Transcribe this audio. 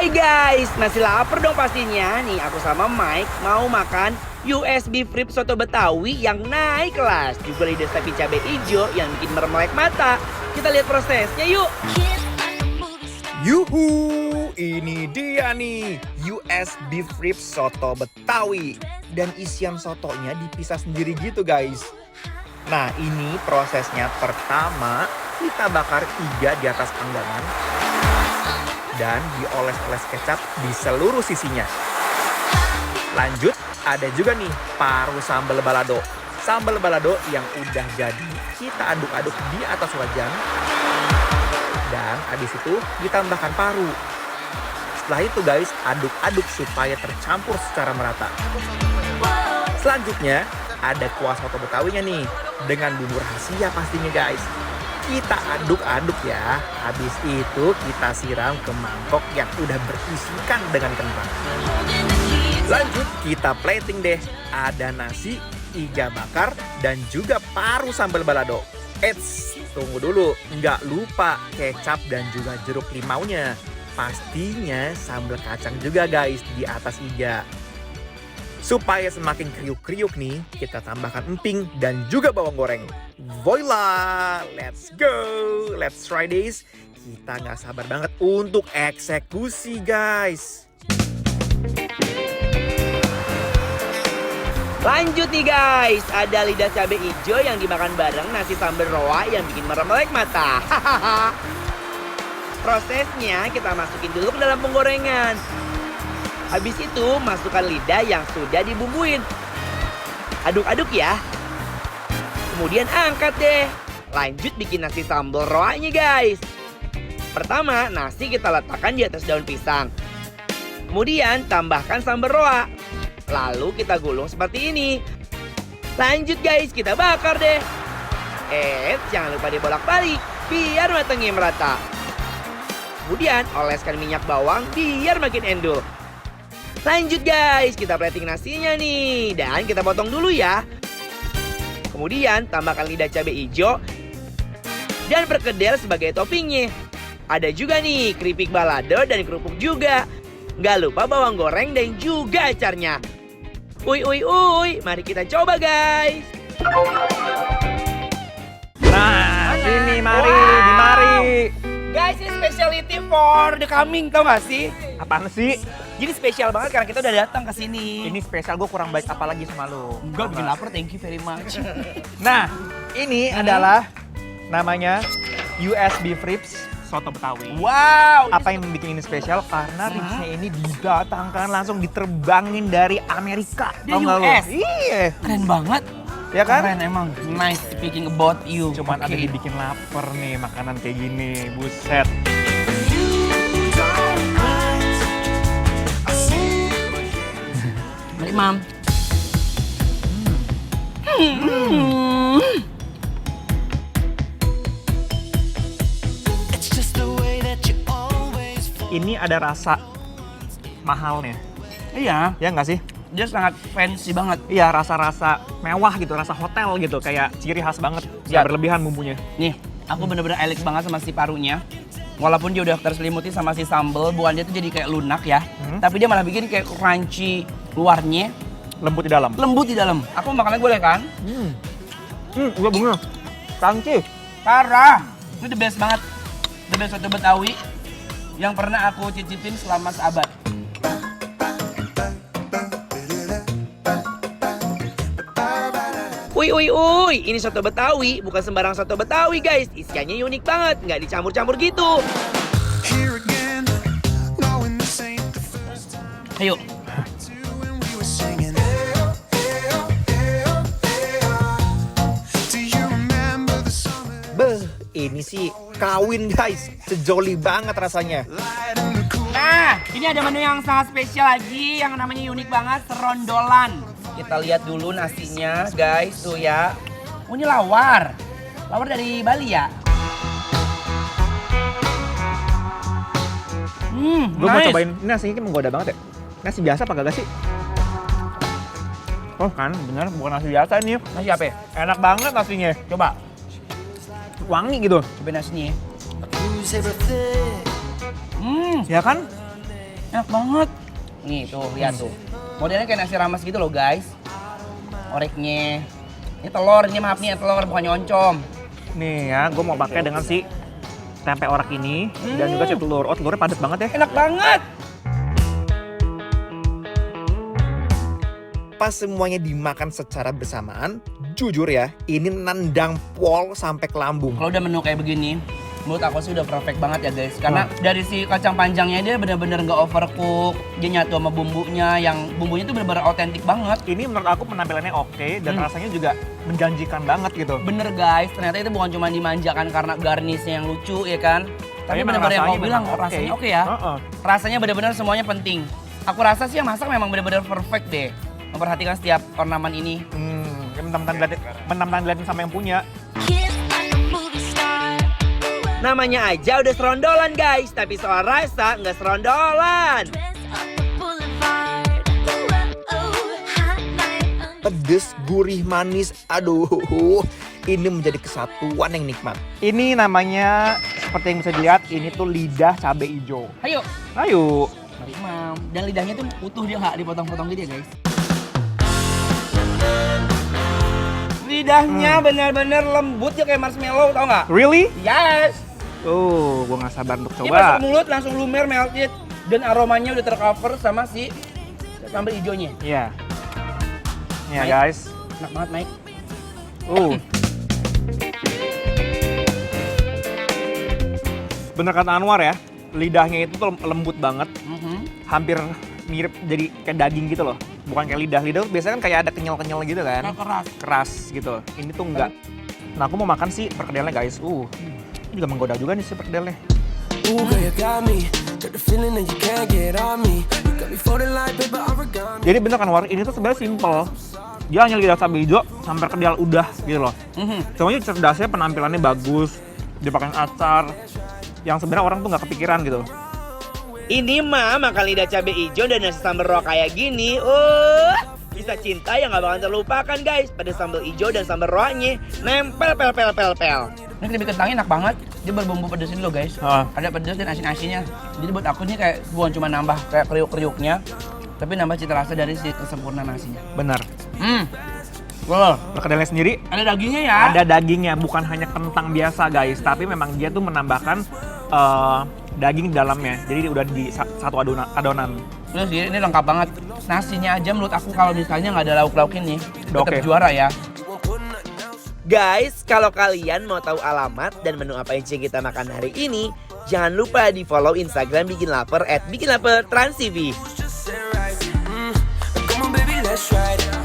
Hai guys, masih lapar dong pastinya. Nih aku sama Mike mau makan USB Frip soto Betawi yang naik kelas. Juga lidah sapi cabai hijau yang bikin meremelek mata. Kita lihat prosesnya yuk. Yuhu, ini dia nih USB Frip soto Betawi. Dan isian sotonya dipisah sendiri gitu guys. Nah ini prosesnya. Pertama kita bakar iga di atas panggangan. Dan dioles-oles kecap di seluruh sisinya. Lanjut ada juga nih paru sambal balado. Sambal balado yang udah jadi kita aduk-aduk di atas wajan. Dan habis itu ditambahkan paru. Setelah itu guys, aduk-aduk supaya tercampur secara merata. Selanjutnya ada kuah soto betawinya nih. Dengan bumbu rahasia pastinya guys. Kita aduk-aduk ya. Habis itu kita siram ke mangkok yang udah berisikan dengan kentang. Lanjut kita plating deh. Ada nasi, iga bakar, dan juga paru sambal balado. Eits, tunggu dulu. Nggak lupa kecap dan juga jeruk limaunya. Pastinya sambal kacang juga guys di atas iga. Supaya semakin kriuk-kriuk nih, kita tambahkan emping dan juga bawang goreng. Voila, let's go, let's try this. Kita nggak sabar banget untuk eksekusi guys. Lanjut nih guys, ada lidah cabai hijau yang dimakan bareng nasi sambal roa yang bikin meremelek mata. Prosesnya kita masukin dulu ke dalam penggorengan. Habis itu masukkan lidah yang sudah dibumbuin. Aduk-aduk ya. Kemudian angkat deh. Lanjut bikin nasi sambal roanya guys. Pertama nasi kita letakkan di atas daun pisang. Kemudian tambahkan sambal roa. Lalu kita gulung seperti ini. Lanjut guys, kita bakar deh. Jangan lupa dibolak-balik biar matangnya merata. Kemudian oleskan minyak bawang biar makin endul. Lanjut guys, kita plating nasinya nih. Dan kita potong dulu ya. Kemudian tambahkan lidah cabai hijau. Dan perkedel sebagai toppingnya. Ada juga nih keripik balado dan kerupuk juga. Nggak lupa bawang goreng dan juga acarnya. Uy, mari kita coba guys. Nah, sini mari, dimari. Guys, ini specialty for the coming, tau gak sih? Apaan sih? Jadi spesial banget karena kita udah datang ke sini. Ini spesial, gue kurang baik apa lagi sama lo. Enggak, bikin lapar, thank you very much. Nah, ini adalah namanya USB Frips soto Betawi. Wow. Apa yang bikin ini spesial? Karena ribsnya ini didatangkan langsung diterbangin dari Amerika. Dari Tau nggak lo? US? Iya. Keren banget. Ya kan? Keren emang. Nice speaking about you. Cuman Oke. ada dibikin lapar nih makanan kayak gini. Buset. Mari, Mam. Ini ada rasa mahalnya. Iya, Ya nggak sih? dia sangat fancy banget. Iya, rasa-rasa mewah gitu, rasa hotel gitu. Kayak ciri khas banget. Ya. Nggak berlebihan bumbunya. Nih, aku bener-bener elik banget sama si parunya. Walaupun dia udah terselimuti sama si sambal, buahnya tuh jadi kayak lunak ya. Tapi dia malah bikin kayak crunchy luarnya, Lembut di dalam. lembut di dalam. Aku makannya boleh kan? Udah bunga. Crunchy. Parah. Ini the best banget. The best soto Betawi yang pernah aku cicipin selama seabad. Uy, ini soto Betawi, bukan sembarang soto Betawi guys. Isiannya unik banget, nggak dicampur-campur gitu. Ayo. Beh, ini sih kawin guys. Sejoli banget rasanya. Nah, ini ada menu yang sangat spesial lagi, yang namanya unik banget, serondolan. Kita lihat dulu nasinya, guys, tuh ya. Oh, ini lawar. Lawar dari Bali ya? Gue mau cobain, ini nasinya kan menggoda banget ya. Nasi biasa apa gak sih? Oh kan, bener, bukan nasi biasa nih. Nasi apa ya? Enak banget nasinya. Coba, Wangi gitu. cobain nasinya. Ya kan? Enak banget. Nih tuh, lihat tuh. Modelnya kayak nasi rames gitu loh guys. Oreknya. Ini telur, ini maaf nih telur bukan oncom. Nih ya, gue mau pakai dengan si tempe orek ini dan juga si telur. Oh, telurnya padat banget ya. Enak banget. Pas semuanya dimakan secara bersamaan, jujur ya, ini nendang pol sampai ke lambung. Kalau udah menu kayak begini, menurut aku sih udah perfect banget ya guys. Karena dari si kacang panjangnya dia bener-bener nggak overcook. Dia nyatu sama bumbunya, yang bumbunya tuh bener-bener otentik banget. Ini menurut aku penampilannya oke dan rasanya juga menjanjikan banget gitu. Bener guys, ternyata itu bukan cuma dimanjakan karena garnisnya yang lucu ya kan. Tapi emang bener-bener yang rasanya kau bilang memang rasanya oke ya. Rasanya bener-bener semuanya penting. Aku rasa sih yang masak memang bener-bener perfect deh. Memperhatikan setiap ornamen ini. Mentang-mentang dilihatin sama yang punya. Namanya aja udah serondolan guys, tapi soal rasa nggak serondolan. Pedes, gurih, manis, aduh. Ini menjadi kesatuan yang nikmat. Ini namanya, seperti yang bisa dilihat, ini tuh lidah cabai hijau. Ayo. Ayo. Mari mam. Dan lidahnya tuh utuh, dia nggak dipotong-potong gitu ya guys. Lidahnya benar-benar lembut ya kayak marshmallow, tau nggak? Really? Yes. Oh, gue gak sabar untuk Ini masuk coba. mulut langsung lumer, melted, dan aromanya udah tercover sama si sambal hijaunya. Iya. Iya Mike. guys. Enak banget, Mike. Bener kata Anwar ya, lidahnya itu tuh lembut banget. Hampir mirip jadi kayak daging gitu loh. Bukan kayak lidah. Lidah tuh biasanya kan kayak ada kenyal-kenyal gitu kan. Keras. Keras gitu. Ini tuh enggak. Nah, aku mau makan sih perkedelnya guys. Ini juga menggoda juga nih si perkedelnya. Jadi bener kan War, ini tuh sebenarnya simple. Dia hanya lidah cabai hijau sampai perkedel udah gitu loh. Cuma cerdasnya penampilannya bagus. Dia pakai acar yang sebenarnya orang tuh nggak kepikiran gitu. Ini mah makan lidah cabai hijau dan nasi sambal raw kayak gini. Bisa cinta yang nggak bakalan terlupakan guys. Pada sambal hijau dan sambal rawnya nempel pel. Ini keripik kentangnya enak banget. Dia berbumbu pedas ini loh guys. Ada pedas dan asin-asinnya. Jadi buat aku nih kayak bukan cuma nambah kayak kriuk-kriuknya, tapi nambah cita rasa dari si kesempurnaan nasinya. Bener. Wow. Perkedelnya sendiri Ada dagingnya ya? ada dagingnya, bukan hanya kentang biasa guys, tapi memang dia tuh menambahkan daging di dalamnya. Jadi udah di satu adonan. Terus ini lengkap banget. Nasinya aja menurut aku kalau misalnya nggak ada lauk-lauk ini, tetap Oke. juara ya. Guys, kalau kalian mau tahu alamat dan menu apa yang kita makan hari ini, jangan lupa di follow Instagram Bikin Lapar @bikinlapertransTV. Come on, baby, let's ride.